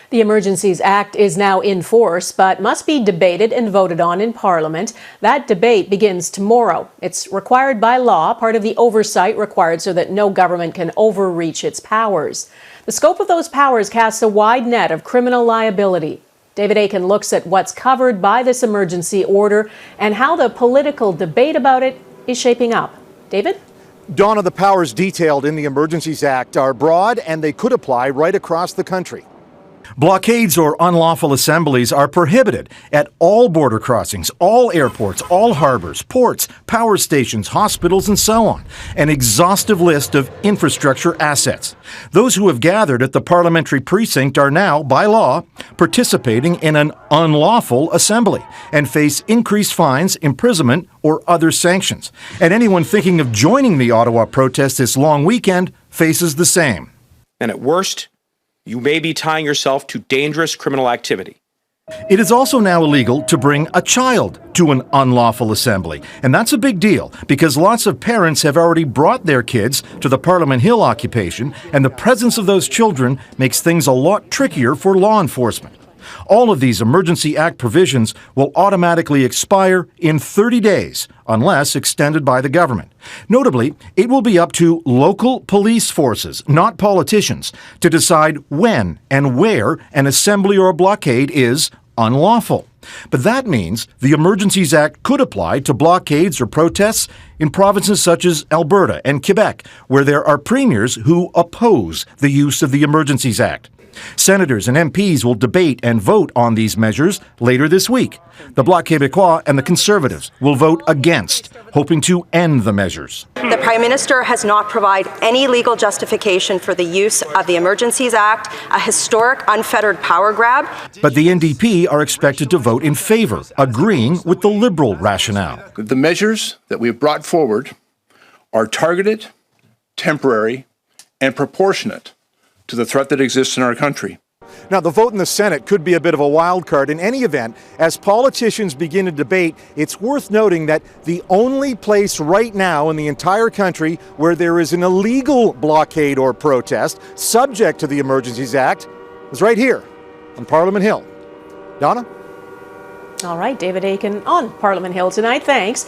The Emergencies Act is now in force, but must be debated and voted on in Parliament. That debate begins tomorrow. It's required by law, part of the oversight required so that no government can overreach its powers. The scope of those powers casts a wide net of criminal liability. David Akin looks at what's covered by this emergency order and how the political debate about it is shaping up. David? Donna, the powers detailed in the Emergencies Act are broad and they could apply right across the country. Blockades or unlawful assemblies are prohibited at all border crossings, all airports, all harbors, ports, power stations, hospitals, and so on. An exhaustive list of infrastructure assets. Those who have gathered at the parliamentary precinct are now, by law, participating in an unlawful assembly and face increased fines, imprisonment, or other sanctions. And anyone thinking of joining the Ottawa protest this long weekend faces the same. And at worst, you may be tying yourself to dangerous criminal activity. It is also now illegal to bring a child to an unlawful assembly. And that's a big deal because lots of parents have already brought their kids to the Parliament Hill occupation, and the presence of those children makes things a lot trickier for law enforcement. All of these Emergency Act provisions will automatically expire in 30 days, unless extended by the government. Notably, it will be up to local police forces, not politicians, to decide when and where an assembly or a blockade is unlawful. But that means the Emergencies Act could apply to blockades or protests in provinces such as Alberta and Quebec, where there are premiers who oppose the use of the Emergencies Act. Senators and MPs will debate and vote on these measures later this week. The Bloc Québécois and the Conservatives will vote against, hoping to end the measures. The Prime Minister has not provided any legal justification for the use of the Emergencies Act, a historic unfettered power grab. But the NDP are expected to vote in favour, agreeing with the Liberal rationale. The measures that we have brought forward are targeted, temporary, and proportionate to the threat that exists in our country. Now, the vote in the Senate could be a bit of a wild card. In any event, as politicians begin to debate, it's worth noting that the only place right now in the entire country where there is an illegal blockade or protest subject to the Emergencies Act is right here on Parliament Hill. Donna? All right, David Akin on Parliament Hill tonight. Thanks.